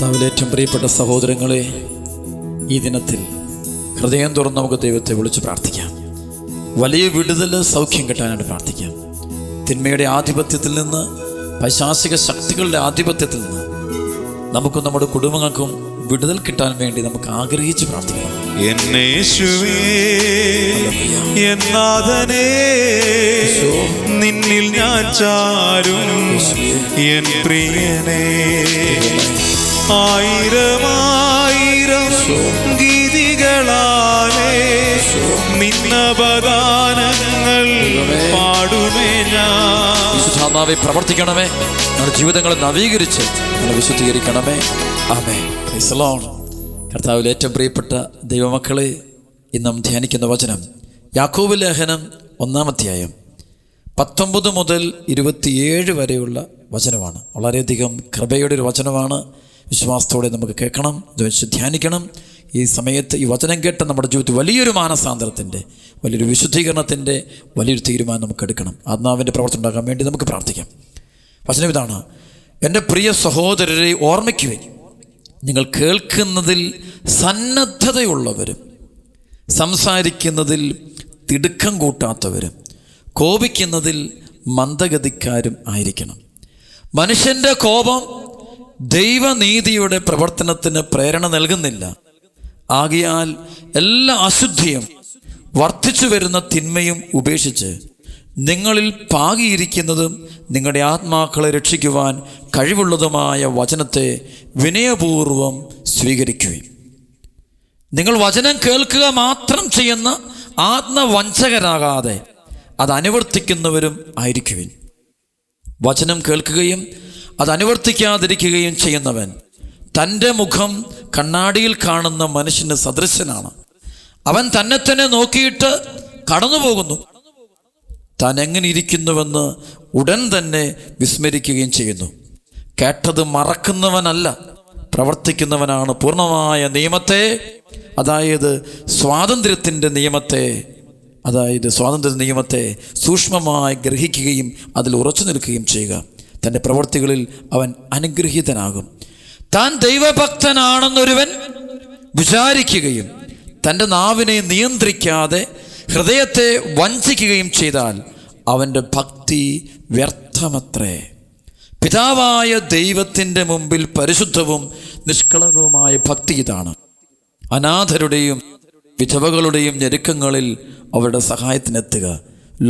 കർത്താവിൽ ഏറ്റവും പ്രിയപ്പെട്ട സഹോദരങ്ങളെ, ഈ ദിനത്തിൽ ഹൃദയം തുറന്ന് നമുക്ക് ദൈവത്തെ വിളിച്ച് പ്രാർത്ഥിക്കാം. വലിയ വിടുതൽ, സൗഖ്യം കിട്ടാനായിട്ട് പ്രാർത്ഥിക്കാം. തിന്മയുടെ ആധിപത്യത്തിൽ നിന്ന്, പൈശാചിക ശക്തികളുടെ ആധിപത്യത്തിൽ നിന്ന് നമുക്കും നമ്മുടെ കുടുംബങ്ങൾക്കും വിടുതൽ കിട്ടാൻ വേണ്ടി നമുക്ക് ആഗ്രഹിച്ച് പ്രാർത്ഥിക്കണം. നിന്നിൽ ഞാൻ ചാരും എൻ പ്രിയനേ, ആയിരമായിരം ഗീതികളാലേ നിന്നപദാനങ്ങൾ പാടുമേ ഞാൻ. വിശുദ്ധാത്മാവേ പ്രവർത്തിക്കണമേ, നമ്മുടെ ജീവിതങ്ങളെ നവീകരിച്ച് നമ്മളെ വിശുദ്ധീകരിക്കണമേ. ആമേൻ. Praise the lord. കർത്താവിൽ ഏറ്റവും പ്രിയപ്പെട്ട ദൈവമക്കളെ, ഇന്നും ധ്യാനിക്കുന്ന വചനം യാക്കോബ് ലേഖനം 1-ാം അധ്യായം 19 മുതൽ 27 വരെയുള്ള വചനമാണ്. വളരെയധികം കൃപയുടെ ഒരു വചനമാണ്. വിശ്വാസത്തോടെ നമുക്ക് കേൾക്കണം, ഇത് വെച്ച് ധ്യാനിക്കണം. ഈ സമയത്ത് ഈ വചനം കേട്ട നമ്മുടെ ജീവിതത്തിൽ വലിയൊരു മാനസാന്തരത്തിൻ്റെ, വലിയൊരു വിശുദ്ധീകരണത്തിൻ്റെ വലിയൊരു തീരുമാനം നമുക്ക് എടുക്കണം. ആത്മാവിൻ്റെ പ്രവർത്തനം ഉണ്ടാകാൻ വേണ്ടി നമുക്ക് പ്രാർത്ഥിക്കാം. വചനം ഇതാണ്: എൻ്റെ പ്രിയ സഹോദരരെ, ഓർമ്മിക്കുവിൻ, നിങ്ങൾ കേൾക്കുന്നതിൽ സന്നദ്ധതയുള്ളവരും സംസാരിക്കുന്നതിൽ തിടുക്കം കൂട്ടാത്തവരും കോപിക്കുന്നതിൽ മന്ദഗതിക്കാരും ആയിരിക്കണം. മനുഷ്യൻ്റെ കോപം ദൈവനീതിയുടെ പ്രവർത്തനത്തിന് പ്രേരണ നൽകുന്നില്ല. ആകയാൽ എല്ലാ അശുദ്ധിയും വർദ്ധിച്ചു വരുന്ന തിന്മയും ഉപേക്ഷിച്ച് നിങ്ങളിൽ പാകിയിരിക്കുന്നതും നിങ്ങളുടെ ആത്മാക്കളെ രക്ഷിക്കുവാൻ കഴിവുള്ളതുമായ വചനത്തെ വിനയപൂർവം സ്വീകരിക്കുവിൻ. നിങ്ങൾ വചനം കേൾക്കുക മാത്രം ചെയ്യുന്ന ആത്മവഞ്ചകരാകാതെ അത് അനുവർത്തിക്കുന്നവരും ആയിരിക്കുവിൻ. വചനം കേൾക്കുകയും അത് അനുവർത്തിക്കാതിരിക്കുകയും ചെയ്യുന്നവൻ തൻ്റെ മുഖം കണ്ണാടിയിൽ കാണുന്ന മനുഷ്യന് സദൃശനാണ്. അവൻ തന്നെ തന്നെ നോക്കിയിട്ട് കടന്നു പോകുന്നു, താൻ എങ്ങനെ ഇരിക്കുന്നുവെന്ന് ഉടൻ തന്നെ വിസ്മരിക്കുകയും ചെയ്യുന്നു. കേട്ടത് മറക്കുന്നവനല്ല, പ്രവർത്തിക്കുന്നവനാണ് പൂർണ്ണമായ നിയമത്തെ, അതായത് സ്വാതന്ത്ര്യത്തിൻ്റെ നിയമത്തെ സൂക്ഷ്മമായി ഗ്രഹിക്കുകയും അതിൽ ഉറച്ചു നിൽക്കുകയും ചെയ്യുക. തൻ്റെ പ്രവൃത്തികളിൽ അവൻ അനുഗ്രഹീതനാകും. താൻ ദൈവഭക്തനാണെന്നൊരുവൻ വിചാരിക്കുകയും തൻ്റെ നാവിനെ നിയന്ത്രിക്കാതെ ഹൃദയത്തെ വഞ്ചിക്കുകയും ചെയ്താൽ അവൻ്റെ ഭക്തി വ്യർത്ഥമത്രേ. പിതാവായ ദൈവത്തിൻ്റെ മുമ്പിൽ പരിശുദ്ധവും നിഷ്കളങ്കവുമായ ഭക്തി ഇതാണ്: അനാഥരുടെയും വിധവകളുടെയും ഞെരുക്കങ്ങളിൽ അവരുടെ സഹായത്തിനെത്തുക,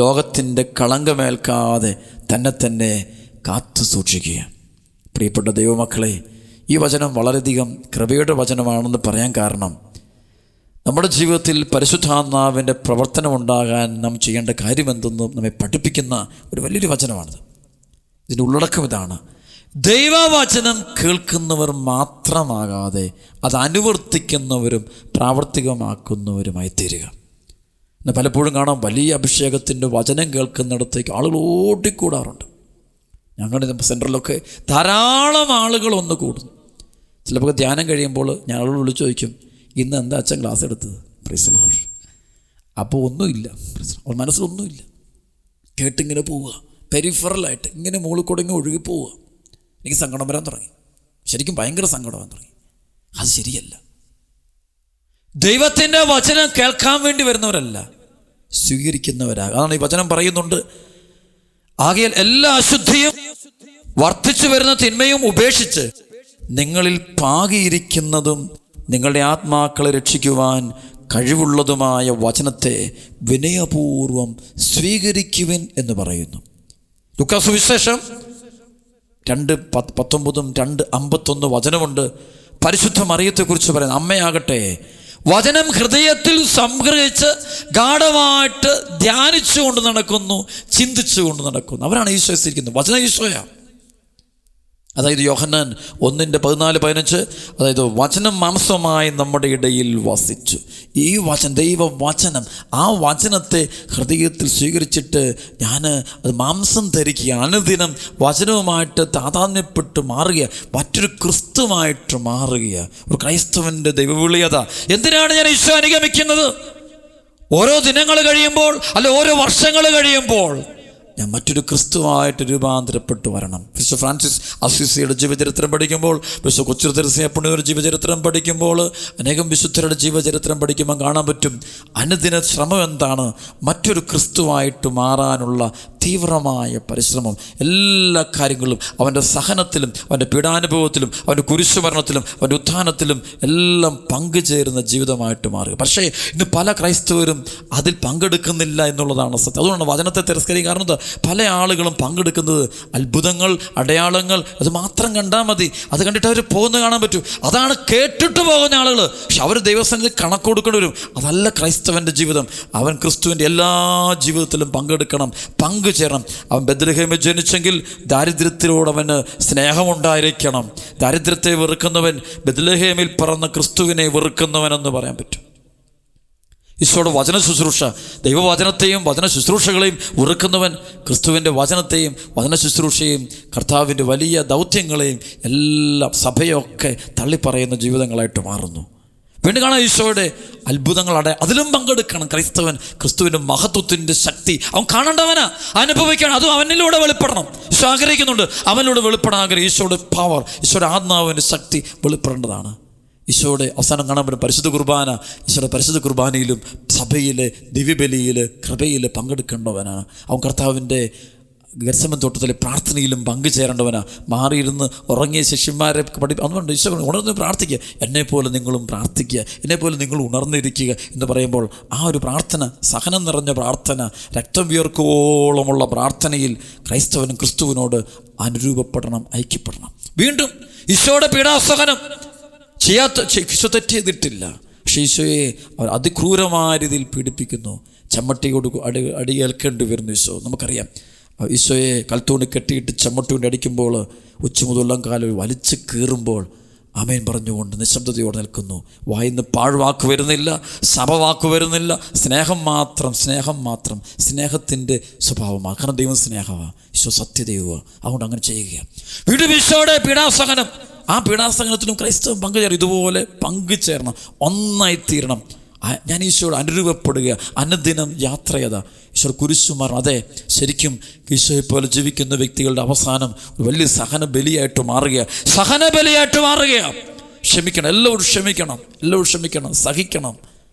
ലോകത്തിൻ്റെ കളങ്കമേൽക്കാതെ തന്നെ കാത്തു സൂക്ഷിക്കുക. പ്രിയപ്പെട്ട ദൈവമക്കളെ, ഈ വചനം വളരെയധികം കൃപയുടെ വചനമാണെന്ന് പറയാൻ കാരണം, നമ്മുടെ ജീവിതത്തിൽ പരിശുദ്ധാത്മാവിൻ്റെ പ്രവർത്തനം ഉണ്ടാകാൻ നാം ചെയ്യേണ്ട കാര്യമെന്തെന്നും നമ്മെ പഠിപ്പിക്കുന്ന ഒരു വലിയൊരു വചനമാണിത്. ഇതിൻ്റെ ഉള്ളടക്കം ഇതാണ്: ദൈവവചനം കേൾക്കുന്നവർ മാത്രമാകാതെ അത് അനുവർത്തിക്കുന്നവരും പ്രാവർത്തികമാക്കുന്നവരുമായി തീരുക. എന്നാൽ പലപ്പോഴും കാണാം, വലിയ അഭിഷേകത്തിൻ്റെ വചനം കേൾക്കുന്നിടത്തേക്ക് ആളുകൾ ഓടിക്കൂടാറുണ്ട്. ഞങ്ങളുടെ സെൻറ്ററിലൊക്കെ ധാരാളം ആളുകൾ ഒന്ന് കൂടുന്നു. ചിലപ്പോൾ ധ്യാനം കഴിയുമ്പോൾ ഞാൻ ആളുകൾ വിളിച്ചു ചോദിക്കും, ഇന്ന് എന്താ അച്ഛൻ ക്ലാസ് എടുത്തത്? Price the Lord. അപ്പോൾ ഒന്നുമില്ല, അവർ മനസ്സിലൊന്നുമില്ല, കേട്ടിങ്ങനെ പോവുക, പെരിഫറലായിട്ട് ഇങ്ങനെ മുകളിൽ കൂടെ ഇങ്ങനെ ഒഴുകി പോവുക. എനിക്ക് സങ്കടം വരാൻ തുടങ്ങി, ശരിക്കും ഭയങ്കര സങ്കടം വരാൻ തുടങ്ങി. അത് ശരിയല്ല. ദൈവത്തിൻ്റെ വചനം കേൾക്കാൻ വേണ്ടി വരുന്നവരല്ല, സ്വീകരിക്കുന്നവരാകും. അതാണ് ഈ വചനം പറയുന്നുണ്ട്: ആകയാൽ എല്ലാ അശുദ്ധിയും വർദ്ധിച്ചു വരുന്ന തിന്മയും ഉപേക്ഷിച്ച് നിങ്ങളിൽ പാകിയിരിക്കുന്നതും നിങ്ങളുടെ ആത്മാക്കളെ രക്ഷിക്കുവാൻ കഴിവുള്ളതുമായ വചനത്തെ വിനയപൂർവം സ്വീകരിക്കുവിൻ എന്ന് പറയുന്നു. ലൂക്കാ സുവിശേഷം 2:19 2:51 വചനമുണ്ട്. പരിശുദ്ധ മറിയത്തെക്കുറിച്ച് പറയുന്നത്, അമ്മയാകട്ടെ വചനം ഹൃദയത്തിൽ സംഗ്രഹിച്ച് ഗാഢമായിട്ട് ധ്യാനിച്ചുകൊണ്ട് നടക്കുന്നു, ചിന്തിച്ചുകൊണ്ട് നടക്കുന്നു. അവരാണ് ഈശോ ഇരിക്കുന്നത്. വചനം ഈശോയാ. അതായത് യോഹന്നാൻ 1:14-15, അതായത് വചനം മാംസമായി നമ്മുടെ ഇടയിൽ വസിച്ചു. ഈ ദൈവവചനം, ആ വചനത്തെ ഹൃദയത്തിൽ സ്വീകരിച്ചിട്ട് ഞാൻ അത് മാംസം ധരിക്കുക, അനുദിനം വചനവുമായിട്ട് താതാത്മ്യപ്പെട്ട് മാറുക, മറ്റൊരു ക്രിസ്തുവായിട്ട് മാറുക. ഒരു ക്രൈസ്തവൻ്റെ ദൈവവിളിയത. എന്തിനാണ് ഞാൻ ഈശോ അനുഗമിക്കുന്നത്? ഓരോ ദിനങ്ങൾ കഴിയുമ്പോൾ, അല്ല ഓരോ വർഷങ്ങൾ കഴിയുമ്പോൾ ഞാൻ മറ്റൊരു ക്രിസ്തുവായിട്ട് രൂപാന്തരപ്പെട്ടു വരണം. വിശുദ്ധ ഫ്രാൻസിസ് അസിസിയുടെ ജീവചരിത്രം പഠിക്കുമ്പോൾ, വിശുദ്ധ കൊച്ചു തെരേസയുടെ ജീവചരിത്രം പഠിക്കുമ്പോൾ, അനേകം വിശുദ്ധരുടെ ജീവചരിത്രം പഠിക്കുമ്പോൾ കാണാൻ പറ്റും അനുദിന ശ്രമം എന്താണ്? മറ്റൊരു ക്രിസ്തുവായിട്ട് മാറാനുള്ള തീവ്രമായ പരിശ്രമം. എല്ലാ കാര്യങ്ങളും അവൻ്റെ സഹനത്തിലും അവൻ്റെ പീഡാനുഭവത്തിലും അവൻ്റെ കുരിശുമരണത്തിലും അവൻ്റെ ഉത്ഥാനത്തിലും എല്ലാം പങ്കുചേരുന്ന ജീവിതമായിട്ട് മാറുക. പക്ഷേ ഇന്ന് പല ക്രൈസ്തവരും അതിൽ പങ്കെടുക്കുന്നില്ല എന്നുള്ളതാണ് സത്യം. അതുകൊണ്ടാണ് വചനത്തെ തിരസ്കരിക്കുന്നത്. പല ആളുകളും പങ്കെടുക്കുന്നത് അത്ഭുതങ്ങൾ, അടയാളങ്ങൾ അത് മാത്രം കണ്ടാൽ മതി, അത് കണ്ടിട്ട് അവർ പോകുന്ന കാണാൻ പറ്റും. അതാണ് കേട്ടിട്ട് പോകുന്ന ആളുകൾ. പക്ഷെ അവർ ദൈവസന്നിധിയിൽ കണക്ക് കൊടുക്കേണ്ടി വരും. അതല്ല ക്രൈസ്തവൻ്റെ ജീവിതം. അവൻ ക്രിസ്തുവിൻ്റെ എല്ലാ ജീവിതത്തിലും പങ്കെടുക്കണം, പങ്കുചേരണം. അവൻ ബെത്ലഹേമിൽ ജനിച്ചെങ്കിൽ ദാരിദ്ര്യത്തിലൂടെ അവന് സ്നേഹമുണ്ടായിരിക്കണം. ദാരിദ്ര്യത്തെ വെറുക്കുന്നവൻ ബെത്ലഹേമിൽ പറന്ന ക്രിസ്തുവിനെ വെറുക്കുന്നവനെന്ന് പറയാൻ പറ്റും. ഈശോയുടെ വചന ശുശ്രൂഷ, ദൈവവചനത്തെയും വചന ശുശ്രൂഷകളെയും വെറുക്കുന്നവൻ ക്രിസ്തുവിൻ്റെ വചനത്തെയും വചന ശുശ്രൂഷയും കർത്താവിൻ്റെ വലിയ ദൗത്യങ്ങളെയും എല്ലാം സഭയൊക്കെ തള്ളിപ്പറയുന്ന ജീവിതങ്ങളായിട്ട് മാറുന്നു. വീണ്ടും കാണാം ഈശോയുടെ അത്ഭുതങ്ങൾ അതിലും പങ്കെടുക്കണം ക്രൈസ്തവൻ. ക്രിസ്തുവിൻ്റെ മഹത്വത്തിൻ്റെ ശക്തി അവൻ കാണേണ്ടവനാ, അനുഭവിക്കണം. അതും അവനിലൂടെ വെളിപ്പെടണം. ഈശോ ആഗ്രഹിക്കുന്നുണ്ട് അവനിലൂടെ വെളിപ്പെടാൻ ആഗ്രഹം. ഈശോയുടെ പവർ, ഈശോയുടെ ആത്മാവിൻ്റെ ശക്തി വെളിപ്പെടേണ്ടതാണ്. ഈശോയുടെ അവസാനം കാണാൻ പറ്റും പരിശുദ്ധ കുർബാന. ഈശോയുടെ പരിശുദ്ധ കുർബാനയിലും സഭയിലെ ദിവ്യബലിയിൽ കൃപയിൽ പങ്കെടുക്കേണ്ടവനാണ് അവൻ. കർത്താവിൻ്റെ ഗത്സമൻ തോട്ടത്തിലെ പ്രാർത്ഥനയിലും പങ്കുചേരേണ്ടവനാ. മാറിയിരുന്ന് ഉറങ്ങിയ ശിഷ്യന്മാരെ അതുകൊണ്ട് ഈശോ ഉണർന്ന് പ്രാർത്ഥിക്കുക, എന്നെപ്പോലെ നിങ്ങളും പ്രാർത്ഥിക്കുക, എന്നെപ്പോലെ നിങ്ങൾ ഉണർന്നിരിക്കുക എന്ന് പറയുമ്പോൾ ആ ഒരു പ്രാർത്ഥന, സഹനം നിറഞ്ഞ പ്രാർത്ഥന, രക്തം വിയർക്കുവോളമുള്ള പ്രാർത്ഥനയിൽ ക്രൈസ്തവനും ക്രിസ്തുവിനോട് അനുരൂപപ്പെടണം, ഐക്യപ്പെടണം. വീണ്ടും ഈശോയുടെ പീഡാസഹനം ഈശോ തെറ്റ് ചെയ്തിട്ടില്ല. പക്ഷേ ഈശോയെ അവർ അതിക്രൂരമായ രീതിയിൽ പീഡിപ്പിക്കുന്നു. ചമ്മട്ടിയോട് അടിയേൽക്കേണ്ടി വരുന്നു ഈശോ. നമുക്കറിയാം ഈശോയെ കൽത്തൂണി കെട്ടിയിട്ട് ചമ്മട്ടിയോട് അടിക്കുമ്പോൾ ഉച്ചമുതലം കാലം വലിച്ചു കീറുമ്പോൾ ആമേൻ പറഞ്ഞുകൊണ്ട് നിശബ്ദതയോടെ നിൽക്കുന്നു. വായിന്ന് പാഴ്വാക്ക് വരുന്നില്ല, സഭവാക്ക് വരുന്നില്ല, സ്നേഹം മാത്രം, സ്നേഹം മാത്രം, സ്നേഹത്തിൻ്റെ സ്വഭാവമാണ്. കാരണം ദൈവം സ്നേഹമാണ്, ഈശോ സത്യദൈവമാണ്. അതുകൊണ്ട് അങ്ങനെ ചെയ്യുക. വീണ്ടും ഈശോയുടെ പീഡാസഹനം, ആ പീഡാസഹനത്തിലും ക്രൈസ്തവം പങ്കുചേരണം. ഇതുപോലെ പങ്കുചേരണം, ഒന്നായിത്തീരണം. ഞാൻ ഈശോയോട് അനുരൂപപ്പെടുക, അനുദിനം യാത്രയത. ഈശോ കുരിശുമാർ. അതെ, ശരിക്കും ഈശോയെ പോലെ ജീവിക്കുന്ന വ്യക്തികളുടെ അവസാനം ഒരു വലിയ സഹന ബലിയായിട്ട് മാറുക, സഹന ബലിയായിട്ട് മാറുക. ക്ഷമിക്കണം, എല്ലാവരും ക്ഷമിക്കണം, എല്ലാവരും ക്ഷമിക്കണം, സഹിക്കണം,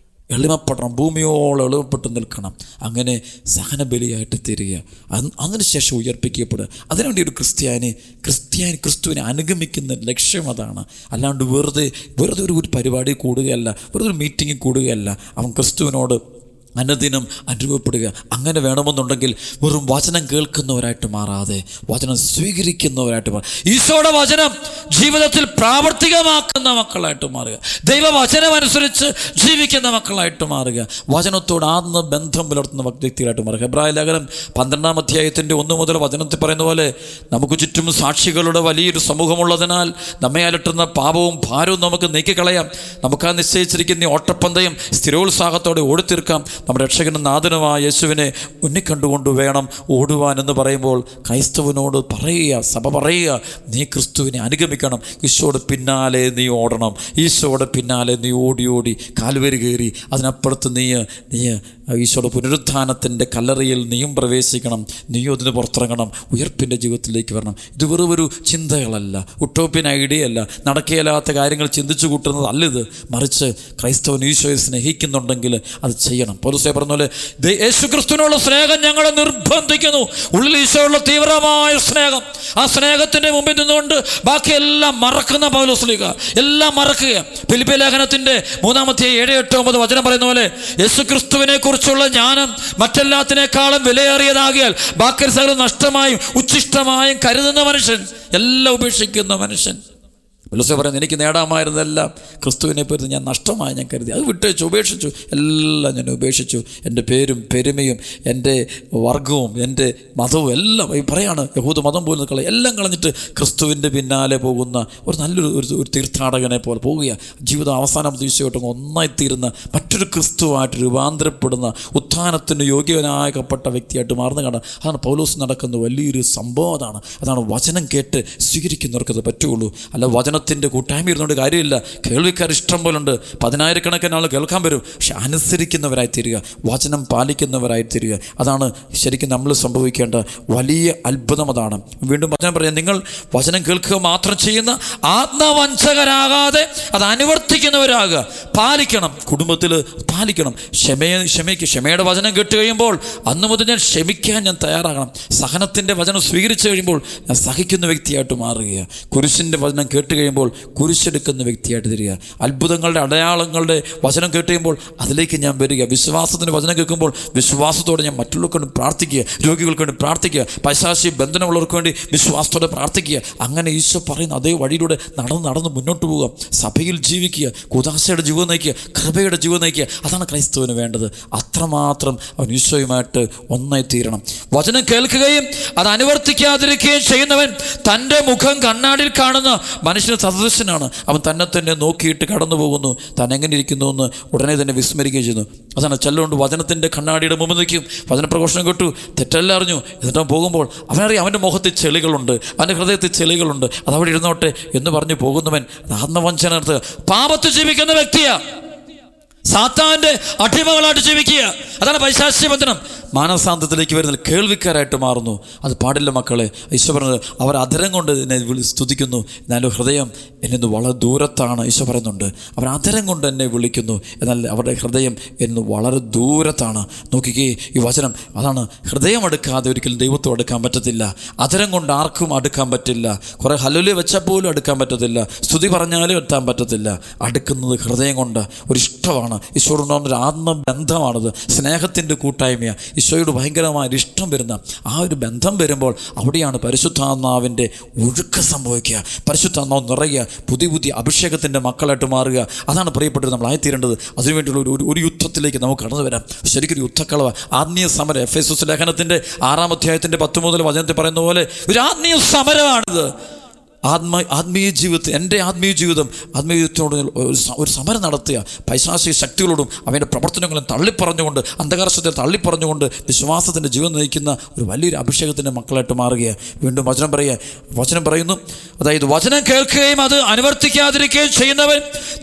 എളിമപ്പെടണം, ഭൂമിയോളം എളിമപ്പെട്ട് നിൽക്കണം. അങ്ങനെ സഹനബലിയായിട്ട് തീരുക, അതിനുശേഷം ഉയർപ്പിക്കപ്പെടുക. അതിനുവേണ്ടി ഒരു ക്രിസ്തുവിനെ അനുഗമിക്കുന്ന ലക്ഷ്യം അതാണ്. അല്ലാണ്ട് വെറുതെ ഒരു പരിപാടി കൂടുകയല്ല, വെറുതെ ഒരു മീറ്റിങ്ങിൽ കൂടുകയല്ല. അവൻ ക്രിസ്തുവിനോട് അനുദിനം അനുഭവപ്പെടുക. അങ്ങനെ വേണമെന്നുണ്ടെങ്കിൽ വെറും വചനം കേൾക്കുന്നവരായിട്ട് മാറാതെ വചനം സ്വീകരിക്കുന്നവരായിട്ട് മാറുക. ഈശോയുടെ വചനം ജീവിതത്തിൽ പ്രാവർത്തികമാക്കുന്ന മക്കളായിട്ട് മാറുക. ദൈവവചനം അനുസരിച്ച് ജീവിക്കുന്ന മക്കളായിട്ട് മാറുക. വചനത്തോട് ആത്മ ബന്ധം പുലർത്തുന്ന വ്യക്തികളായിട്ട് മാറുക. എബ്രായ ലേഖനം 12-ാം അധ്യായത്തിൻ്റെ 1 മുതൽ വചനത്തിൽ പറയുന്ന പോലെ നമുക്ക് ചുറ്റും സാക്ഷികളുടെ വലിയൊരു സമൂഹമുള്ളതിനാൽ നമ്മെ അലട്ടുന്ന പാപവും ഭാരവും നമുക്ക് നീക്കിക്കളയാം. നമുക്ക് ആ നിശ്ചയിച്ചിരിക്കുന്ന ഓട്ടപ്പന്തയം സ്ഥിരോത്സാഹത്തോടെ ഓടിത്തീർക്കാം. നമ്മുടെ രക്ഷകനും നാഥനുമായ യേശുവിനെ മുന്നിൽ കണ്ടുകൊണ്ട് വേണം ഓടുവാനെന്ന് പറയുമ്പോൾ ക്രൈസ്തവനോട് പറയുക, സഭ പറയുക, നീ ക്രിസ്തുവിനെ അനുഗമിക്കണം. ഈശോയുടെ പിന്നാലെ നീ ഓടണം. ഈശോയുടെ പിന്നാലെ നീ ഓടി കാൽവരി കയറി അതിനപ്പുറത്ത് നീ ഈശോയുടെ പുനരുത്ഥാനത്തിൻ്റെ കല്ലറയിൽ നീയും പ്രവേശിക്കണം. നീയും അതിന് പുറത്തിറങ്ങണം, ഉയർപ്പിൻ്റെ ജീവിതത്തിലേക്ക് വരണം. ഇത് വെറും ഒരു ചിന്തകളല്ല, ഉട്ടോപ്യൻ ഐഡിയയല്ല, നടക്കുകയില്ലാത്ത കാര്യങ്ങൾ ചിന്തിച്ചു കൂട്ടുന്നതല്ല ഇത്. മറിച്ച് ക്രൈസ്തവൻ ഈശോയെ സ്നേഹിക്കുന്നുണ്ടെങ്കിൽ അത് ചെയ്യണം. പൗലോസ് പറഞ്ഞ പോലെ യേശു ക്രിസ്തുവിനുള്ള സ്നേഹം ഞങ്ങളെ നിർബന്ധിക്കുന്നു. ഉള്ളിൽ ഈശോയുള്ള തീവ്രമായ സ്നേഹം, ആ സ്നേഹത്തിൻ്റെ മുമ്പിൽ നിന്നുകൊണ്ട് ബാക്കിയെല്ലാം മറക്കുന്ന പൗലോസ്ലീഹ എല്ലാം മറക്കുക. ഫിലിപ്പിയ ലേഖനത്തിൻ്റെ 3-ാം അധ്യായം 7-8-9 വചനം പറയുന്ന പോലെ യേശു ക്രിസ്തുവിനെ കുറിച്ചുള്ള ജ്ഞാനം മറ്റെല്ലാത്തിനേക്കാളും വിലയേറിയതാകിയാൽ ബാക്കി സകലം നഷ്ടമായും ഉച്ഛിഷ്ടമായും കരുതുന്ന മനുഷ്യൻ, എല്ലാം ഉപേക്ഷിക്കുന്ന മനുഷ്യൻ. പൗലോസ് പറയുന്നത്, എനിക്ക് നേടാമായിരുന്നതെല്ലാം ക്രിസ്തുവിനെ പറ്റി ഞാൻ നഷ്ടമായി ഞാൻ കരുതി. അത് വിട്ടേച്ചു, ഉപേക്ഷിച്ചു, എല്ലാം ഞാൻ ഉപേക്ഷിച്ചു. എൻ്റെ പേരും പെരുമയും എൻ്റെ വർഗവും എൻ്റെ മതവും എല്ലാം പറയാണ്, യഹൂദ മതം പോലും എല്ലാം കളഞ്ഞിട്ട് ക്രിസ്തുവിൻ്റെ പിന്നാലെ പോകുന്ന ഒരു നല്ലൊരു തീർത്ഥാടകനെ പോലെ പോവുക. ജീവിതം അവസാനം തീർച്ചയായിട്ടും ഒന്നായിത്തീരുന്ന മറ്റൊരു ക്രിസ്തുവായിട്ട് രൂപാന്തരപ്പെടുന്ന ഉത്ഥാനത്തിന് യോഗ്യനായപ്പെട്ട വ്യക്തിയായിട്ട് മാറുന്ന കാണാം. അതാണ് പൗലോസ് നടക്കുന്ന വലിയൊരു സംഭവം. അതാണ് വചനം കേട്ട് സ്വീകരിക്കുന്നവർക്കത് പറ്റുള്ളൂ. അല്ല വചന വചനത്തിൻ്റെ കൂട്ടായ്മ ഇരുന്നുകൊണ്ട് കാര്യമില്ല. കേൾവിക്കാർ ഇഷ്ടം പോലുണ്ട്, 10,000-കണക്കിന് ആൾ കേൾക്കാൻ വരും. പക്ഷെ അനുസരിക്കുന്നവരായി തീരുക, വചനം പാലിക്കുന്നവരായി തീരുക. അതാണ് ശരിക്കും നമ്മൾ സംഭവിക്കേണ്ട വലിയ അത്ഭുതം. അതാണ് വീണ്ടും വചനം പറയാം, നിങ്ങൾ വചനം കേൾക്കുക മാത്രം ചെയ്യുന്ന ആത്മവഞ്ചകരാകാതെ അത് അനുവർത്തിക്കുന്നവരാകുക. പാലിക്കണം, കുടുംബത്തിൽ പാലിക്കണം. ക്ഷമയുടെ വചനം കേട്ട് കഴിയുമ്പോൾ അന്ന് മുതൽ ഞാൻ ക്ഷമിക്കാൻ ഞാൻ തയ്യാറാകണം. സഹനത്തിൻ്റെ വചനം സ്വീകരിച്ചു കഴിയുമ്പോൾ ഞാൻ സഹിക്കുന്ന വ്യക്തിയായിട്ട് മാറുക. കുരിശിൻ്റെ വചനം കേട്ട് കഴിയുമ്പോൾ കുരിശെടുക്കുന്ന വ്യക്തിയായിട്ട് തരിക. അത്ഭുതങ്ങളുടെ അടയാളങ്ങളുടെ വചനം കേട്ട് കഴിയുമ്പോൾ അതിലേക്ക് ഞാൻ വരിക. വിശ്വാസത്തിൻ്റെ വചനം കേൾക്കുമ്പോൾ വിശ്വാസത്തോടെ ഞാൻ മറ്റുള്ളവർക്ക് വേണ്ടി പ്രാർത്ഥിക്കുക, രോഗികൾക്ക് വേണ്ടി പ്രാർത്ഥിക്കുക, പൈശാചിക ബന്ധനമുള്ളവർക്ക് വേണ്ടി വിശ്വാസത്തോടെ പ്രാർത്ഥിക്കുക. അങ്ങനെ ഈശോ പറയുന്ന അതേ വഴിയിലൂടെ നടന്ന് മുന്നോട്ട് പോവുക. സഭയിൽ ജീവിക്കുക, കൂദാശയുടെ ജീവിതം നയിക്കുക, കൃപയുടെ ജീവിതം നയിക്കുക. അതാണ് ക്രൈസ്തവന് വേണ്ടത്. അത്രമാത്രം അവൻ ഈശോയുമായിട്ട് ഒന്നായി തീരണം. വചനം കേൾക്കുകയും അത് അനുവർത്തിക്കാതിരിക്കുകയും ചെയ്യുന്നവൻ തൻ്റെ മുഖം കണ്ണാടിയിൽ കാണുന്ന മനുഷ്യന് സദൃശനാണ്. അവൻ തന്നെ നോക്കിയിട്ട് കടന്നു പോകുന്നു, താൻ എങ്ങനെ ഇരിക്കുന്നു എന്ന് ഉടനെ തന്നെ വിസ്മരിക്കുകയും ചെയ്യുന്നു. അതാണ് ചെല്ലുകൊണ്ട് വചനത്തിൻ്റെ കണ്ണാടിയുടെ മുമ്പ് നിൽക്കും. വചനപ്രഘോഷണം കേട്ടു, തെറ്റെല്ലാം അറിഞ്ഞു, എന്നിട്ട് പോകുമ്പോൾ അവനറിയാം അവൻ്റെ മുഖത്ത് ചെളികളുണ്ട്, അവൻ്റെ ഹൃദയത്തിൽ ചെളികളുണ്ട്, അതവിടെ ഇരുന്നോട്ടെ എന്ന് പറഞ്ഞ് പോകുന്നവൻ ആത്മവഞ്ചന നടത്തുക. പാപത്ത് ജീവിക്കുന്ന വ്യക്തിയാ, സാത്താൻ്റെ അടിമകളായിട്ട് ജീവിക്കുക. അതാണ് പൈശാചിക ബന്ധനം. മാനസാന്തത്തിലേക്ക് വരുന്ന കേൾവിക്കാരായിട്ട് മാറുന്നു. അത് പാടില്ല മക്കളെ. ഈശോ പറഞ്ഞത് അവർ അധരം കൊണ്ട് എന്നെ സ്തുതിക്കുന്നു, എന്നാൽ ഹൃദയം എന്നിൽ വളരെ ദൂരത്താണ്. ഈശോ പറയുന്നുണ്ട്, അവർ അധരം കൊണ്ട് എന്നെ വിളിക്കുന്നു, എന്നാൽ അവരുടെ ഹൃദയം എന്നിൽ വളരെ ദൂരത്താണ്. നോക്കിക്കേ ഈ വചനം. അതാണ് ഹൃദയം അടുക്കാതെ ഒരിക്കലും ദൈവത്തോട് അടുക്കാൻ പറ്റത്തില്ല. അധരം കൊണ്ട് ആർക്കും അടുക്കാൻ പറ്റില്ല. കുറേ ഹല്ലേലൂയ വെച്ചാൽ പോലും അടുക്കാൻ പറ്റത്തില്ല, സ്തുതി പറഞ്ഞാലും എത്താൻ പറ്റത്തില്ല. അടുക്കുന്നത് ഹൃദയം കൊണ്ട്. ഒരു ഇഷ്ടമാണ്, ഈശോയോടുണ്ടാകുന്നൊരു ആത്മബന്ധമാണത്, സ്നേഹത്തിൻ്റെ കൂട്ടായ്മയാണ്. ഈശോയോട് ഭയങ്കരമായൊരു ഇഷ്ടം വരുന്ന ആ ഒരു ബന്ധം വരുമ്പോൾ അവിടെയാണ് പരിശുദ്ധാത്മാവിൻ്റെ ഒഴുക്ക് സംഭവിക്കുക. പരിശുദ്ധാത്മാവ് നിറയുക, പുതിയ അഭിഷേകത്തിൻ്റെ മക്കളായിട്ട് മാറുക. അതാണ് പ്രിയപ്പെട്ടത് നമ്മളായിത്തീരേണ്ടത്. അതിനുവേണ്ടിയുള്ള ഒരു യുദ്ധത്തിലേക്ക് നമുക്ക് കടന്നു വരാം. ശരിക്കൊരു യുദ്ധക്കളവ്, ആത്മീയ സമരം. എഫേസ്യസ് ലേഖനത്തിൻ്റെ 6-ാം അധ്യായത്തിൻ്റെ 10 മുതൽ വചനത്തിൽ പറയുന്ന പോലെ ഒരു ആത്മീയ സമരമാണിത്. ആത്മീയ ജീവിതത്തിൽ, എൻ്റെ ആത്മീയ ജീവിതത്തോട് ഒരു സമരം നടത്തുക. പൈശാചിക ശക്തികളോടും അവൻ്റെ പ്രവർത്തനങ്ങളും തള്ളിപ്പറഞ്ഞുകൊണ്ട്, അന്ധകാരത്തെ തള്ളിപ്പറഞ്ഞുകൊണ്ട് വിശ്വാസത്തിൻ്റെ ജീവിതം നയിക്കുന്ന ഒരു വലിയൊരു അഭിഷേകത്തിൻ്റെ മക്കളായിട്ട് മാറുകയാണ്. വീണ്ടും വചനം പറയുന്നു, അതായത് വചനം കേൾക്കുകയും അത് അനുവർത്തിക്കാതിരിക്കുകയും ചെയ്യുന്നവൻ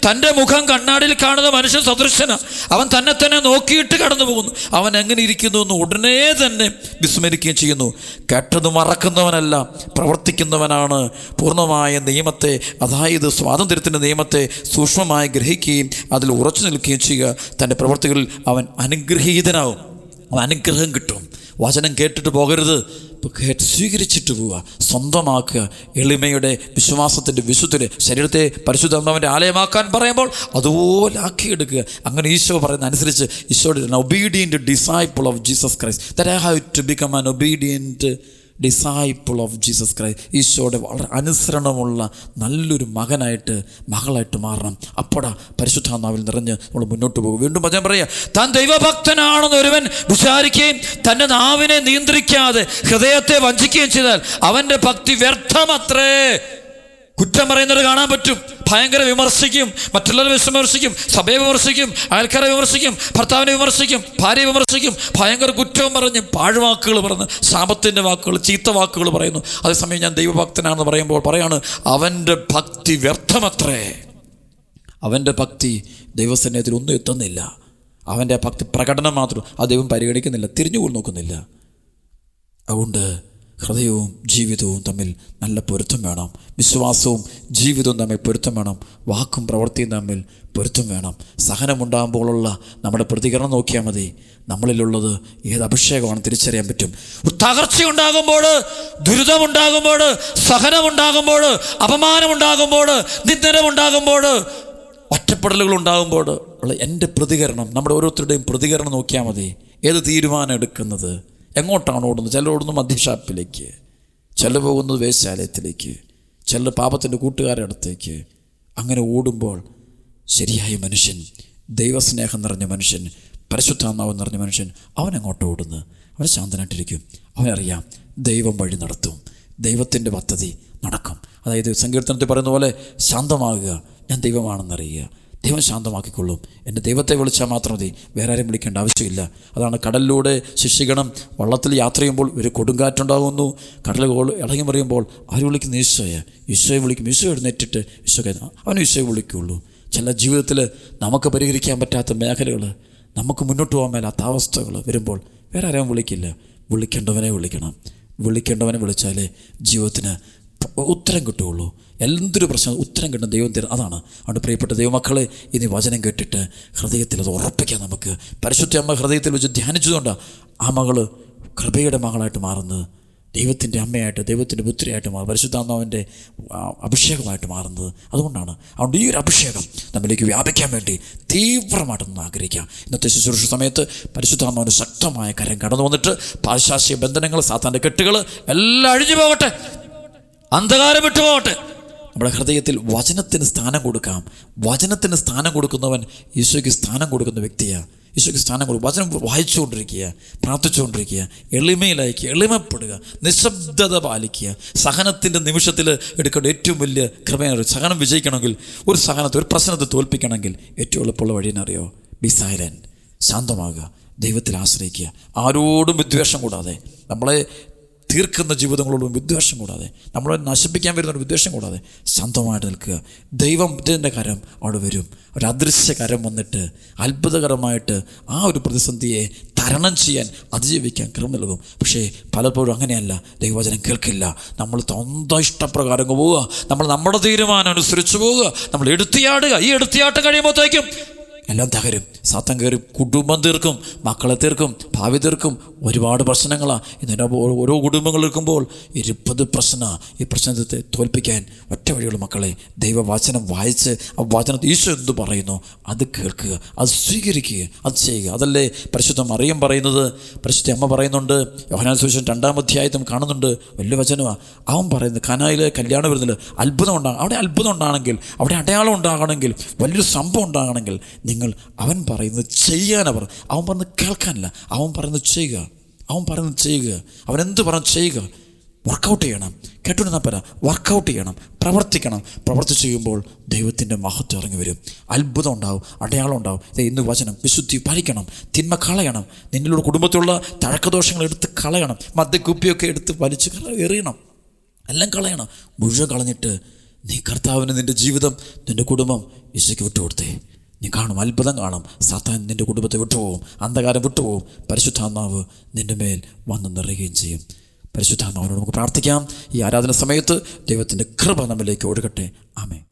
തൻ്റെ മുഖം കണ്ണാടിയിൽ കാണുന്ന മനുഷ്യൻ സദൃശന്. അവൻ തന്നെ നോക്കിയിട്ട് കടന്നു പോകുന്നു, അവൻ എങ്ങനെ ഇരിക്കുന്നു എന്ന് ഉടനെ തന്നെ വിസ്മരിക്കുകയും ചെയ്യുന്നു. കേട്ടത് മറക്കുന്നവനല്ല, പ്രവർത്തിക്കുന്നവനാണ്. പൂർണ്ണമായ നിയമത്തെ, അതായത് സ്വാതന്ത്ര്യത്തിൻ്റെ നിയമത്തെ സൂക്ഷ്മമായി ഗ്രഹിക്കുകയും അതിൽ ഉറച്ചു നിൽക്കുകയും ചെയ്യുക. തൻ്റെ പ്രവർത്തികളിൽ അവൻ അനുഗ്രഹീതനാവും, അവൻ അനുഗ്രഹം കിട്ടും. വചനം കേട്ടിട്ട് പോകരുത്, സ്വീകരിച്ചിട്ട് പോവുക, സ്വന്തമാക്കുക. എളിമയുടെ വിശ്വാസത്തിൻ്റെ വിശുദ്ധന് ശരീരത്തെ പരിശുദ്ധാത്മാവിൻ്റെ ആലയമാക്കാൻ പറയുമ്പോൾ അതുപോലെ ആക്കിയെടുക്കുക. അങ്ങനെ ഈശോ പറയുന്ന അനുസരിച്ച് ഈശോയുടെ obedient disciple of Jesus Christ, that I have to become an obedient disciple of Jesus Christ. ഈശോയുടെ വളരെ അനുസരണമുള്ള നല്ലൊരു മകളായിട്ട് മാറണം. അപ്പോഴാ പരിശുദ്ധാത്മാവിൽ നിറഞ്ഞ് നമ്മൾ മുന്നോട്ട് പോകും. വീണ്ടും വചനം പറയുക, താൻ ദൈവഭക്തനാണെന്ന് ഒരുവൻ വിചാരിക്കുകയും തൻ്റെ നാവിനെ നിയന്ത്രിക്കാതെ ഹൃദയത്തെ വഞ്ചിക്കുകയും ചെയ്താൽ അവൻ്റെ ഭക്തി വ്യർത്ഥമത്രേ. കുറ്റം പറയുന്നത് കാണാൻ പറ്റും. ഭയങ്കര വിമർശിക്കും, മറ്റുള്ളവരെ വിമർശിക്കും, സഭയെ വിമർശിക്കും, അയൽക്കാരെ വിമർശിക്കും, ഭർത്താവിനെ വിമർശിക്കും, ഭാര്യയെ വിമർശിക്കും, ഭയങ്കര കുറ്റവും പറഞ്ഞ് പാഴ്വാക്കുകൾ പറഞ്ഞ് ശാപത്തിൻ്റെ വാക്കുകൾ, ചീത്ത വാക്കുകൾ പറയുന്നു. അതേസമയം ഞാൻ ദൈവഭക്തനാണെന്ന് പറയുമ്പോൾ പറയാണ്, അവൻ്റെ ഭക്തി വ്യർത്ഥമത്രേ. അവൻ്റെ ഭക്തി ദൈവസന്നിധിയിൽ ഒന്നും എത്തുന്നില്ല. അവൻ്റെ ഭക്തി പ്രകടനം മാത്രം ആ ദൈവം പരിഗണിക്കുന്നില്ല, തിരിഞ്ഞുപോലും നോക്കുന്നില്ല. അതുകൊണ്ട് ഹൃദയവും ജീവിതവും തമ്മിൽ നല്ല പൊരുത്തം വേണം. വിശ്വാസവും ജീവിതവും തമ്മിൽ പൊരുത്തം വേണം. വാക്കും പ്രവൃത്തിയും തമ്മിൽ പൊരുത്തം വേണം. സഹനമുണ്ടാകുമ്പോഴുള്ള നമ്മുടെ പ്രതികരണം നോക്കിയാൽ മതി. നമ്മളിലുള്ളത് ഏത് അഭിഷേകമാണ് തിരിച്ചറിയാൻ പറ്റും. തകർച്ചയുണ്ടാകുമ്പോൾ, ദുരിതമുണ്ടാകുമ്പോൾ, സഹനമുണ്ടാകുമ്പോൾ, അപമാനമുണ്ടാകുമ്പോൾ, നിന്ദനമുണ്ടാകുമ്പോൾ, ഒറ്റപ്പെടലുകൾ ഉണ്ടാകുമ്പോൾ ഉള്ള എൻ്റെ പ്രതികരണം, നമ്മുടെ ഓരോരുത്തരുടെയും പ്രതികരണം നോക്കിയാൽ മതി. ഏത് തീരുമാനം എടുക്കുന്നത്, എങ്ങോട്ടാണ് ഓടുന്നത്? ചിലർ ഓടുന്നു മദ്യഷാപ്പിലേക്ക്, ചിലർ പോകുന്നത് വേശ്യാലയത്തിലേക്ക്, ചിലർ പാപത്തിൻ്റെ കൂട്ടുകാരുടെ അടുത്തേക്ക്. അങ്ങനെ ഓടുമ്പോൾ ശരിയായ മനുഷ്യൻ, ദൈവസ്നേഹം നിറഞ്ഞ മനുഷ്യൻ, പരിശുദ്ധാത്മാവ് നിറഞ്ഞ മനുഷ്യൻ, അവനെങ്ങോട്ട് ഓടുന്നു? അവൻ ശാന്തനായിട്ടിരിക്കും. അവനറിയാം ദൈവം വഴി നടത്തും, ദൈവത്തിൻ്റെ പദ്ധതി നടക്കും. അതായത് സങ്കീർത്തനത്തിൽ പറയുന്ന പോലെ ശാന്തമാകുക, ഞാൻ ദൈവമാണെന്നറിയുക. ദൈവം ശാന്തമാക്കിക്കൊള്ളും. എൻ്റെ ദൈവത്തെ വിളിച്ചാൽ മാത്രം മതി, വേറെ ആരും വിളിക്കേണ്ട ആവശ്യമില്ല. അതാണ് കടലിലൂടെ ശിഷ്യഗണം വള്ളത്തിൽ യാത്ര ചെയ്യുമ്പോൾ ഒരു കൊടുങ്കാറ്റുണ്ടാകുന്നു. കടൽ ഇളകി മറിയുമ്പോൾ അവർ വിളിക്കുന്ന ഈശോയെ വിളിക്കും. ഈശോ എഴുന്നേറ്റിട്ട് അവൻ ഈശോയെ വിളിക്കുകയുള്ളൂ. ചില ജീവിതത്തിൽ നമുക്ക് പരിഹരിക്കാൻ പറ്റാത്ത മേഖലകൾ, നമുക്ക് മുന്നോട്ട് പോകാൻ മേലാത്ത അവസ്ഥകൾ വരുമ്പോൾ വേറെ ആരും വിളിക്കില്ല. വിളിക്കേണ്ടവനെ വിളിക്കണം. വിളിക്കേണ്ടവനെ വിളിച്ചാലേ ജീവിതത്തിന് ഉത്തരം കിട്ടുകയുള്ളൂ. എന്തൊരു പ്രശ്നം ഉത്തരം കിട്ടുന്ന ദൈവം തരും. അതാണ്. അതുകൊണ്ട് പ്രിയപ്പെട്ട ദൈവമക്കളെ, ഇനി വചനം കേട്ടിട്ട് ഹൃദയത്തിൽ അത് ഉറപ്പിക്കാം. നമുക്ക് പരിശുദ്ധ അമ്മ ഹൃദയത്തിൽ വെച്ച് ധ്യാനിച്ചതുകൊണ്ടാണ് ആ മകള് കൃപയുടെ മകളായിട്ട് മാറുന്നത്, ദൈവത്തിൻ്റെ അമ്മയായിട്ട്, ദൈവത്തിൻ്റെ പുത്രിയായിട്ട് മാറും, പരിശുദ്ധാത്മാവിൻ്റെ അഭിഷേകമായിട്ട് മാറുന്നത്. അതുകൊണ്ടാണ്. അതുകൊണ്ട് ഈ ഒരു അഭിഷേകം നമ്മിലേക്ക് വ്യാപിക്കാൻ വേണ്ടി തീവ്രമായിട്ടൊന്ന് ആഗ്രഹിക്കാം. ഇന്നത്തെ ശുശ്രൂഷ സമയത്ത് പരിശുദ്ധാത്മാവിൻ്റെ ശക്തമായ കരം കടന്നു വന്നിട്ട് പാശ്ചാത്യ ബന്ധനങ്ങൾ, സാത്താൻ്റെ കെട്ടുകൾ എല്ലാം അഴിഞ്ഞു പോകട്ടെ, അന്ധകാരം വിട്ടുപോകട്ടെ. നമ്മുടെ ഹൃദയത്തിൽ വചനത്തിന് സ്ഥാനം കൊടുക്കാം. വചനത്തിന് സ്ഥാനം കൊടുക്കുന്നവൻ ഈശോയ്ക്ക് സ്ഥാനം കൊടുക്കുന്ന വ്യക്തിയാണ്. ഈശോയ്ക്ക് സ്ഥാനം കൊടുക്കും. വചനം വായിച്ചുകൊണ്ടിരിക്കുക, പ്രാർത്ഥിച്ചുകൊണ്ടിരിക്കുക, എളിമയിലായിരിക്കുക, എളിമപ്പെടുക, നിശബ്ദത പാലിക്കുക. സഹനത്തിൻ്റെ നിമിഷത്തിൽ എടുക്കേണ്ട ഏറ്റവും വലിയ കൃപയാണ്. സഹനം വിജയിക്കണമെങ്കിൽ, ഒരു സഹനത്തെ, ഒരു പ്രശ്നത്തെ തോൽപ്പിക്കണമെങ്കിൽ ഏറ്റവും എളുപ്പമുള്ള വഴിയെന്നറിയോ? ബി സൈലൻറ്റ്, ശാന്തമാകുക, ദൈവത്തിൽ ആശ്രയിക്കുക, ആരോടും വിദ്വേഷം കൂടാതെ, നമ്മളെ തീർക്കുന്ന ജീവിതങ്ങളോടും വിദ്വേഷം കൂടാതെ, നമ്മളെ നശിപ്പിക്കാൻ വരുന്ന വിദ്വേഷം കൂടാതെ ശാന്തമായിട്ട് നിൽക്കുക. ദൈവത്തിൻ്റെ കരം അവിടെ വരും. ഒരു അദൃശ്യ കരം വന്നിട്ട് അത്ഭുതകരമായിട്ട് ആ ഒരു പ്രതിസന്ധിയെ തരണം ചെയ്യാൻ, അതിജീവിക്കാൻ കൃപ നൽകും. പക്ഷേ പലപ്പോഴും അങ്ങനെയല്ല. ദൈവവചനം കേൾക്കില്ല. നമ്മൾ സ്വന്തം ഇഷ്ടപ്രകാരം പോവുക, നമ്മൾ നമ്മുടെ തീരുമാനം അനുസരിച്ച് പോവുക, നമ്മൾ എടുത്തിയാടുക. ഈ എടുത്തിയാട്ടം കഴിയുമ്പോഴത്തേക്കും എല്ലാം തകരും. സാത്താൻ കയറി കുടുംബം തീർക്കും, മക്കളെ തീർക്കും, ഭാവി തീർക്കും. ഒരുപാട് പ്രശ്നങ്ങളാണ്. ഇതിൻ്റെ ഓരോ കുടുംബങ്ങൾ എടുക്കുമ്പോൾ 20 പ്രശ്നമാണ്. ഈ പ്രശ്നത്തെ തോൽപ്പിക്കാൻ ഒറ്റ വഴിയുള്ള മക്കളെ, ദൈവവചനം വായിച്ച് ആ വചനത്തിൽ ഈശോ എന്ത് പറയുന്നു അത് കേൾക്കുക, അത് സ്വീകരിക്കുക, അത് ചെയ്യുക. അതല്ലേ പരിശുദ്ധ മറിയം പറയുന്നത്. പരിശുദ്ധ അമ്മ പറയുന്നുണ്ട്, യോഹന്നാൻ സുവിശേഷം 2-ാം അധ്യായത്തിൽ കാണുന്നുണ്ട്. വലിയ വചനമാണ്. അവൻ പറയുന്നത് കാനായിലെ കല്യാണം വരുന്നില്ല, അത്ഭുതം ഉണ്ടാകും. അവിടെ അത്ഭുതം ഉണ്ടാകണമെങ്കിൽ, അവിടെ അടയാളം ഉണ്ടാകണമെങ്കിൽ, വലിയൊരു സംഭവം ഉണ്ടാകണമെങ്കിൽ നിങ്ങൾ അവൻ പറയുന്നത് ചെയ്യാനവർ. അവൻ പറയുന്നത് കേൾക്കാനില്ല, അവൻ പറയുന്നത് ചെയ്യുക. അവൻ പറയുന്നത് ചെയ്യുക. അവൻ എന്ത് പറഞ്ഞു ചെയ്യുക. വർക്കൗട്ട് ചെയ്യണം. കേട്ടുകൊണ്ടിരുന്നാൽ പോരാ, വർക്കൗട്ട് ചെയ്യണം, പ്രവർത്തിക്കണം. പ്രവർത്തിച്ച് ചെയ്യുമ്പോൾ ദൈവത്തിൻ്റെ മഹത്വം ഇറങ്ങി വരും. അത്ഭുതം ഉണ്ടാവും, അടയാളം ഉണ്ടാവും. ഇന്ന് വചനം വിശുദ്ധി പാലിക്കണം, തിന്മ കളയണം, നിന്നിലുള്ള കുടുംബത്തിലുള്ള തഴക്കദോഷങ്ങൾ എടുത്ത് കളയണം, മദ്യക്കുപ്പിയൊക്കെ എടുത്ത് വലിച്ച് എറിയണം, എല്ലാം കളയണം. മുഴുവൻ കളഞ്ഞിട്ട് നീ കർത്താവിന് നിൻ്റെ ജീവിതം, നിൻ്റെ കുടുംബം ഈശോയ്ക്ക് വിട്ടുകൊടുത്തേ. നീ കാണും, അത്ഭുതം കാണും. സാത്താൻ നിൻ്റെ കുടുംബത്തെ വിട്ടുപോകും, അന്ധകാരം വിട്ടുപോകും. പരിശുദ്ധാത്മാവ് നിൻ്റെ മേൽ വന്ന് നിറയുകയും ചെയ്യും. പരിശുദ്ധാത്മാവിനോട് നമുക്ക് പ്രാർത്ഥിക്കാം. ഈ ആരാധന സമയത്ത് ദൈവത്തിൻ്റെ കൃപ നമ്മിലേക്ക് ഒഴുകട്ടെ. ആമേൻ.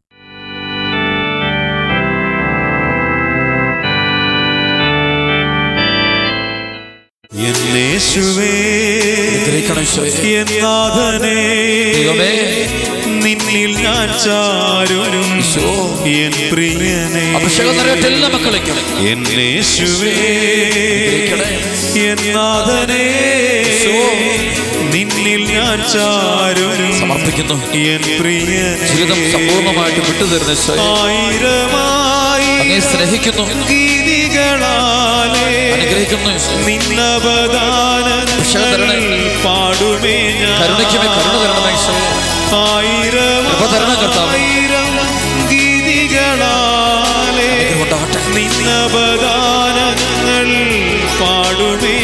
നിന്നിൽ ഞാൻ ചാരും എൻ പ്രിയനേ, എന്നേശുവേ എന്നാഥനേ, നിന്നിൽ ഞാൻ ചാരും സമർപ്പിക്കുന്നു. എൻ പ്രിയനേ, ജീവിതം സമ്പൂർണ്ണമായിട്ട് വിട്ടുതരുന്ന ആയിരമായി സ്നേഹിക്കുന്നു, ഗീതികളാലേ അനുഗ്രഹിക്കുന്നു. നിന്നവദാനങ്ങൾ പാടുമേ ഞാൻ, കരുണ തരണമേ. ആയിരം ഗീതികളാലേ നിന്നവദാനങ്ങൾ പാടുമേ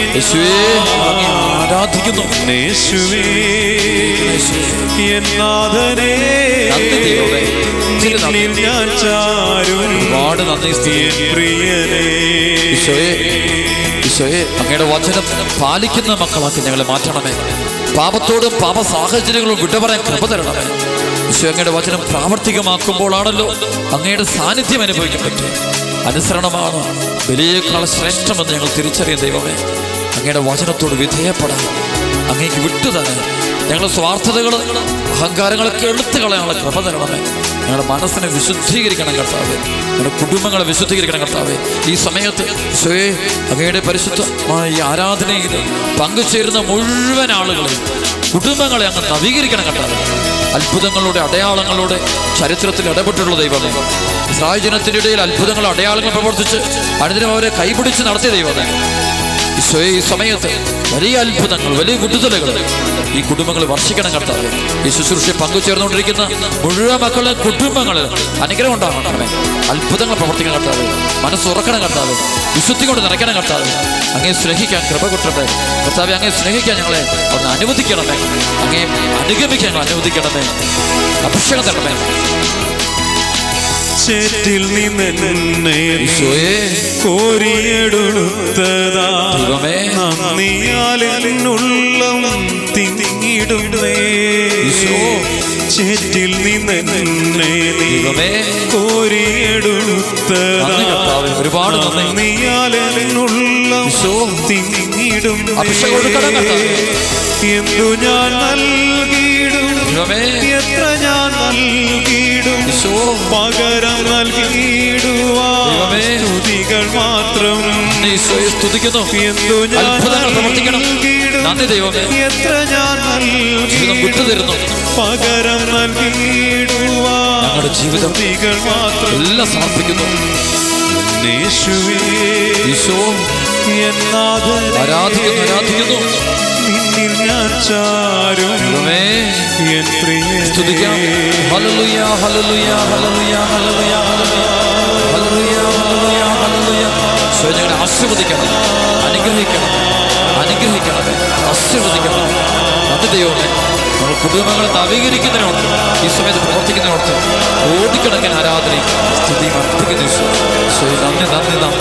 ആരാധിക്കുന്നു. യേശുവേ എന്നാഥനേ, നിന്നിൽ ഞാൻ ചാരും പ്രിയനേ. ഈശോയെ, അങ്ങയുടെ വചനം പാലിക്കുന്ന മക്കളാക്കി ഞങ്ങളെ മാറ്റണമേ. പാപത്തോടും പാപ സാഹചര്യങ്ങളും വിട പറയാൻ കൃപ തരണമേ. ഈശോ, അങ്ങയുടെ വചനം പ്രാവർത്തികമാക്കുമ്പോഴാണല്ലോ അങ്ങയുടെ സാന്നിധ്യം അനുഭവിക്കാൻ പറ്റും. അനുസരണമാണ് ബലിയേക്കാൾ ശ്രേഷ്ഠമെന്ന് ഞങ്ങൾ തിരിച്ചറിയാൻ ദൈവമേ. അങ്ങയുടെ വചനത്തോട് വിധേയപ്പെടാൻ, അങ്ങേക്ക് വിട്ടുതന്നെ ഞങ്ങളുടെ സ്വാർത്ഥതകൾ, അഹങ്കാരങ്ങളൊക്കെ എടുത്തു കളയാനുള്ള കൃപ തരണമേ. ഞങ്ങളുടെ മനസ്സിനെ വിശുദ്ധീകരിക്കണം കർത്താവേ, ഞങ്ങളുടെ കുടുംബങ്ങളെ വിശുദ്ധീകരിക്കണം കർത്താവേ. ഈ സമയത്ത് ഈശോയെ, അങ്ങയുടെ പരിശുദ്ധമായ ഈ ആരാധനയിൽ പങ്കുചേരുന്ന മുഴുവൻ ആളുകളെയും കുടുംബങ്ങളെ അങ്ങ് നവീകരിക്കണം കർത്താവേ. അത്ഭുതങ്ങളുടെ അടയാളങ്ങളുടെ ചരിത്രത്തിൽ ഇടപെട്ടുള്ള ദൈവമേ, ഇസ്രായേൽ ജനത്തിൻ്റെ ഇടയിൽ അത്ഭുതങ്ങളും അടയാളങ്ങൾ പ്രവർത്തിച്ച് അനുദിനം അവരെ കൈപിടിച്ച് നടത്തിയ ദൈവമേ, ഈശോയെ ഈ സമയത്ത് വലിയ അത്ഭുതങ്ങൾ, വലിയ വിടുതലുകൾ ഈ കുടുംബങ്ങൾ വർഷിക്കണം കർത്താവേ. ഈ ശുശ്രൂഷയെ പങ്കുചേർന്നുകൊണ്ടിരിക്കുന്ന മുഴുവൻ മക്കളുടെ കുടുംബങ്ങളിൽ അനുഗ്രഹം ഉണ്ടാകണമേ. അത്ഭുതങ്ങൾ പ്രവർത്തിക്കണം കർത്താവേ. മനസ്സുറക്കണം കർത്താവേ. വിശുദ്ധി കൊണ്ട് നിറയ്ക്കണം കർത്താവേ. അങ്ങേ സ്നേഹിക്കാൻ കൃപ കിട്ടട്ടെ കർത്താവേ. അങ്ങേ സ്നേഹിക്കാൻ ഞങ്ങളെ ഒന്ന് അനുവദിക്കണമേ. അങ്ങേ അനുഗമിക്കാൻ അനുവദിക്കണമേ. അഭിഷേകം തരണമേ. ചേറ്റിൽ നിന്നെന്നെ കോരിയെടുത്തതാ നന്ദിയാൽ എന്നുള്ളം തിങ്ങിടുന്നേ. ചേറ്റിൽ നിന്നെന്നെ കോരിയെടുത്തതാ നന്ദിയാൽ എന്നുള്ളം തിങ്ങിടുന്നേ. എന്തു ഞാൻ നൽകിയിടും, എത്ര ഞാൻ നൽകിയിടും, പകരം നൽകിയിടുവാൻ സ്തുതികൾ മാത്രം. എന്തു ഞാൻ നൽകിയിടും, എത്ര ഞാൻ നൽകിയിടും, പകരം നൽകിയിടുവാൻ സ്തുതികൾ മാത്രം. എല്ലാം സമർപ്പിക്കുന്നു. ആരാധിക്കുന്നു. നിന്നിൽ ഞാൻ ചാരും എൻ പ്രിയനേ. സ്തുതിക്കാം. Hallelujah, hallelujah, hallelujah, hallelujah, hallelujah, hallelujah, hallelujah. സ്വയം ആശീർവദിക്കണം, അനുഗ്രഹിക്കണം, അനുഗ്രഹിക്കണമേ, ആശീർവദിക്കണം. നന്ദി ദൈവമേ. നമ്മൾ കുടുംബങ്ങളെ നവീകരിക്കുന്നതിനോട് ഈ സമയത്ത് പ്രവർത്തിക്കുന്നതിനോട് കോടിക്കണക്കിന് ആരാധനയും സ്തുതിയും അർപ്പിക്കുന്നു. നന്ദി, നന്ദി, നന്ദി.